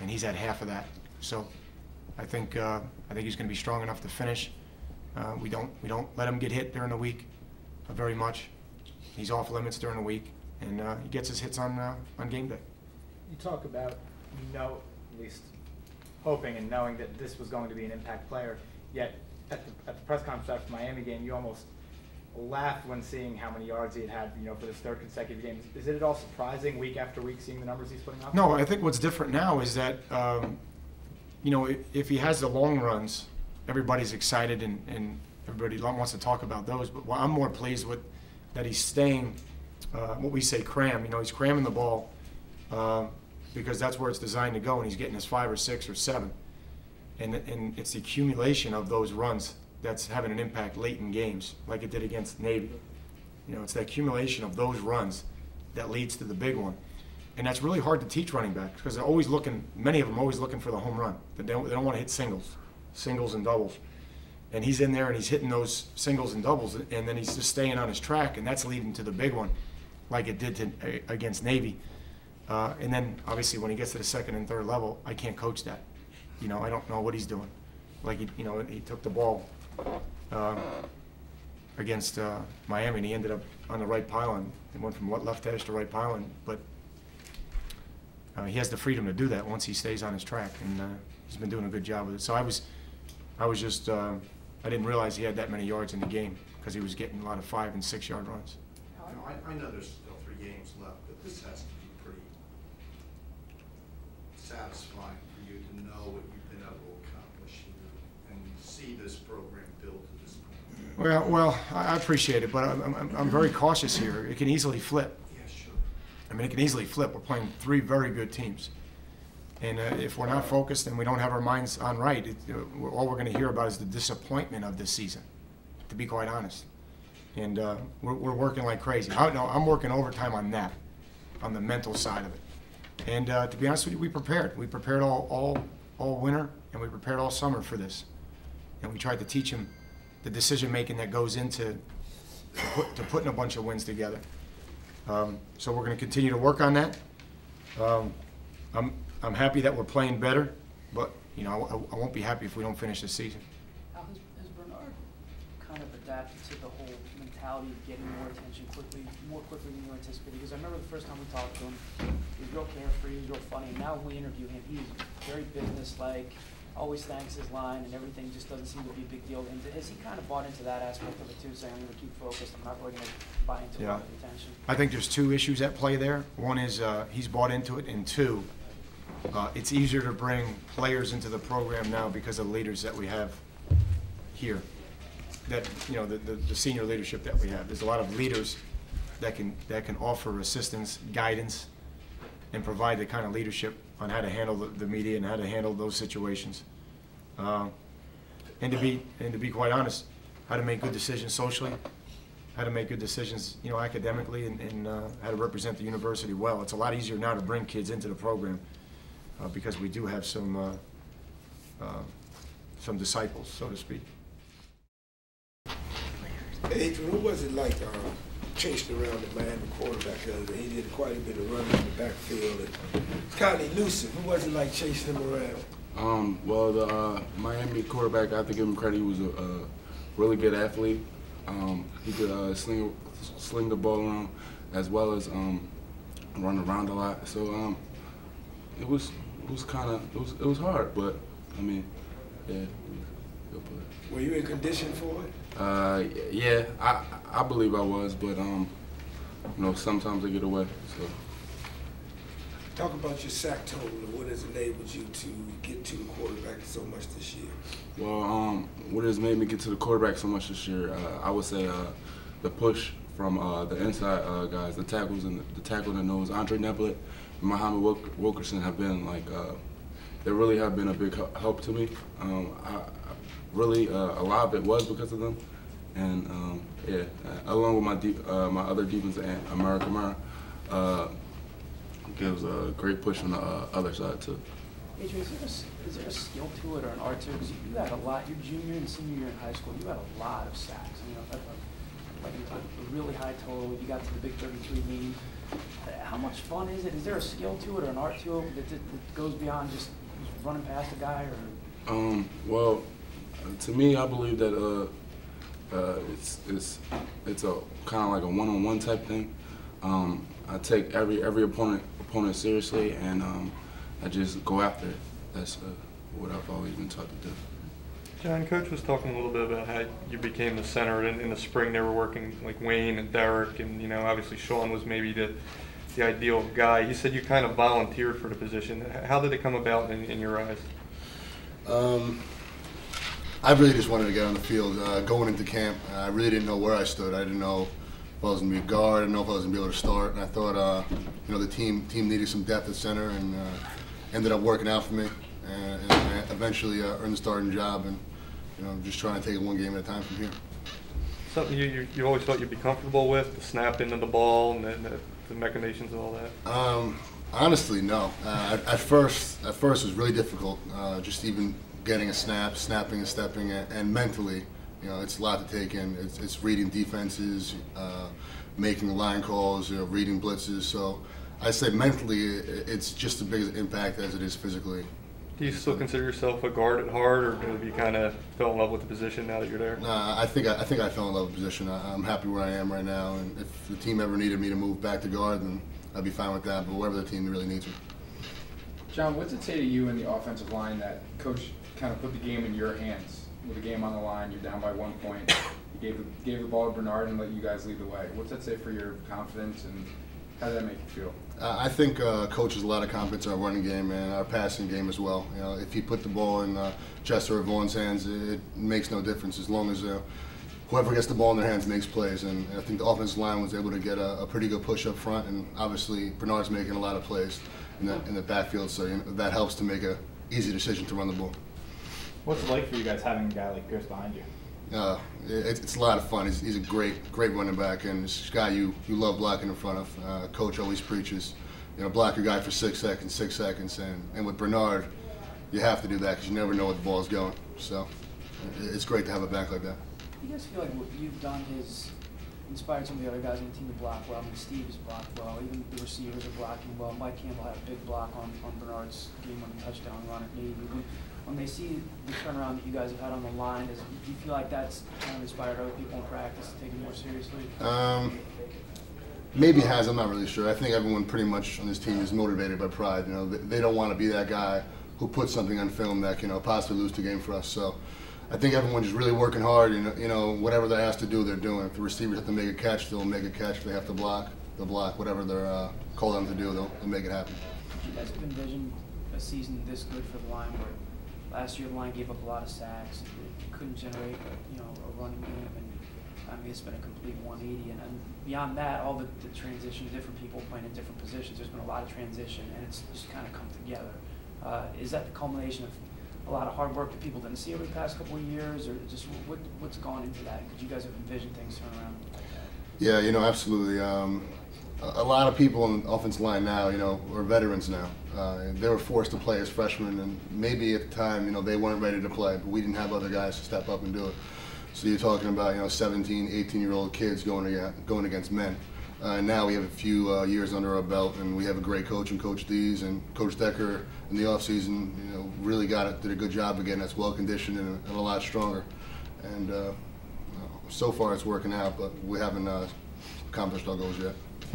and he's at half of that. So I think he's going to be strong enough to finish. We don't let him get hit during the week very much. He's off limits during the week, and he gets his hits on game day. You talk about, at least hoping and knowing that this was going to be an impact player, yet at the press conference after the Miami game, you almost laughed when seeing how many yards he had, for this third consecutive game. Is it at all surprising week after week seeing the numbers he's putting up? No, I think what's different now is that, if he has the long runs, everybody's excited and everybody wants to talk about those. But I'm more pleased with that he's staying, what we say cram. He's cramming the ball because that's where it's designed to go, and he's getting his 5 or 6 or 7. And it's the accumulation of those runs that's having an impact late in games, like it did against Navy. It's the accumulation of those runs that leads to the big one. And that's really hard to teach running backs because they're always looking, many of them always looking for the home run. They don't want to hit singles and doubles. And he's in there and he's hitting those singles and doubles, and then he's just staying on his track, and that's leading to the big one, like it did against Navy. And then obviously when he gets to the second and third level, I can't coach that. I don't know what he's doing. Like he took the ball against Miami, and he ended up on the right pylon. It went from left edge to right pylon, but he has the freedom to do that once he stays on his track, and he's been doing a good job with it. So I was just I didn't realize he had that many yards in the game because he was getting a lot of 5 and 6 yard runs. I know there's still 3 games left, but this has to be pretty satisfying for you to know what you've been able to accomplish here and see this program build to this point. Well, I appreciate it, but I'm very cautious here. It can easily flip. Yeah, sure. It can easily flip. We're playing 3 very good teams. And if we're not focused and we don't have our minds on right, all we're going to hear about is the disappointment of this season, to be quite honest. And we're working like crazy. I'm working overtime on that, on the mental side of it. And to be honest with you, we prepared. We prepared all winter, and we prepared all summer for this. And we tried to teach him the decision-making that goes into putting a bunch of wins together. So we're going to continue to work on that. I'm happy that we're playing better, but I won't be happy if we don't finish this season. How has Bernard kind of adapted to the whole mentality of getting more attention more quickly than you anticipated? Because I remember the first time we talked to him, he was real carefree, he was real funny, and now when we interview him, he's very business-like, always thanks his line, and everything just doesn't seem to be a big deal to him. Has he kind of bought into that aspect of it too, saying I'm going to keep focused, I'm not really going to buy into a lot of attention? I think there's 2 issues at play there. One is he's bought into it, and 2, it's easier to bring players into the program now because of the leaders that we have here. That the senior leadership that we have. There's a lot of leaders that can offer assistance, guidance, and provide the kind of leadership on how to handle the media and how to handle those situations. And to be quite honest, how to make good decisions socially, how to make good decisions, academically, and how to represent the university well. It's a lot easier now to bring kids into the program. Because we do have some disciples, so to speak. Adrian, what was it like chasing around the Miami quarterback? He did quite a bit of running in the backfield. It's kind of elusive. What was it like chasing him around? Well, the Miami quarterback, I have to give him credit. He was a really good athlete. He could sling the ball around as well as run around a lot. So it was hard, but yeah. Were you in condition for it? Yeah, I believe I was, but sometimes I get away. So. Talk about your sack total and what has enabled you to get to the quarterback so much this year. Well, what has made me get to the quarterback so much this year? I would say the push from the inside guys, the tackles and the tackle in the nose. Andre Neblett and Muhammad Wilkerson have been they really have been a big help to me. Really, a lot of it was because of them, and yeah, along with my other defense, Amara Kamara, gives a great push on the other side too. Adrian, is there a skill to it or an art to it? Because you had a lot, your junior and senior year in high school, you had a lot of sacks. Like a really high total. You got to the big 33 lead. How much fun is it? Is there a skill to it or an art to it that goes beyond just running past a guy? Or Well, to me, I believe that it's a kind of like a one-on-one type thing. I take every opponent seriously, and I just go after it. That's what I've always been taught to do. John, Coach was talking a little bit about how you became the center. In the spring, they were working like Wayne and Derek, and obviously Sean was maybe the ideal guy. He said you kind of volunteered for the position. How did it come about in your eyes? I really just wanted to get on the field. Going into camp, I really didn't know where I stood. I didn't know if I was going to be a guard. I didn't know if I was going to be able to start. And I thought, the team needed some depth at center, and ended up working out for me. And I eventually earned the starting job, and just trying to take it one game at a time from here. Something you always thought you'd be comfortable with, the snap into the ball and the machinations and all that? Honestly, no. At first it was really difficult. Just even getting a snap, snapping and stepping, and mentally, it's a lot to take in. It's reading defenses, making line calls, reading blitzes. So I say mentally, it's just as big an impact as it is physically. Do you still consider yourself a guard at heart, or have you kind of fell in love with the position now that you're there? Nah, I think I fell in love with the position. I'm happy where I am right now, and if the team ever needed me to move back to guard, then I'd be fine with that. But wherever the team really needs me. John, what's it say to you in the offensive line that Coach kind of put the game in your hands? With the game on the line, you're down by 1 point. He gave the ball to Bernard and let you guys lead the way. What's that say for your confidence, and how does that make you feel? I think Coach has a lot of confidence in our running game and our passing game as well. If he put the ball in Chester or Vaughn's hands, it makes no difference as long as whoever gets the ball in their hands makes plays. And I think the offensive line was able to get a pretty good push up front, and obviously Bernard's making a lot of plays in the backfield, so that helps to make an easy decision to run the ball. What's it like for you guys having a guy like Pierce behind you? It's a lot of fun. He's a great running back, and it's a guy you love blocking in front of. Coach always preaches, block your guy for 6 seconds, and with Bernard, you have to do that because you never know where the ball's going. So it's great to have a back like that. Do you guys feel like what you've done has inspired some of the other guys on the team to block well? I mean, Steve has blocked well. Even the receivers are blocking well. Mike Campbell had a big block on Bernard's game-winning touchdown run at Navy. When they see the turnaround that you guys have had on the line, do you feel like that's kind of inspired other people in practice to take it more seriously? Maybe has. I'm not really sure. I think everyone pretty much on this team is motivated by pride. They don't want to be that guy who puts something on film that can possibly lose the game for us. So I think everyone's just really working hard. Whatever they're asked to do, they're doing. If the receivers have to make a catch, they'll make a catch. If they have to block, they'll block. Whatever they're called on to do, they'll make it happen. Did you guys have envisioned a season this good for the line where last year the line gave up a lot of sacks, and couldn't generate a running game, and I mean it's been a complete 180. And beyond that, all the transition, different people playing in different positions. There's been a lot of transition, and it's just kind of come together. Is that the culmination of a lot of hard work that people didn't see over the past couple of years, or just what's gone into that? Could you guys have envisioned things turn around like that? Yeah, absolutely. A lot of people on the offensive line now, are veterans now. They were forced to play as freshmen, and maybe at the time, they weren't ready to play, but we didn't have other guys to step up and do it. So you're talking about, 17, 18-year-old kids going against men. Now we have a few years under our belt, and we have a great coach in Coach Dees, and Coach Decker in the offseason, really did a good job of getting us well-conditioned and a lot stronger. And so far it's working out, but we haven't accomplished our goals yet.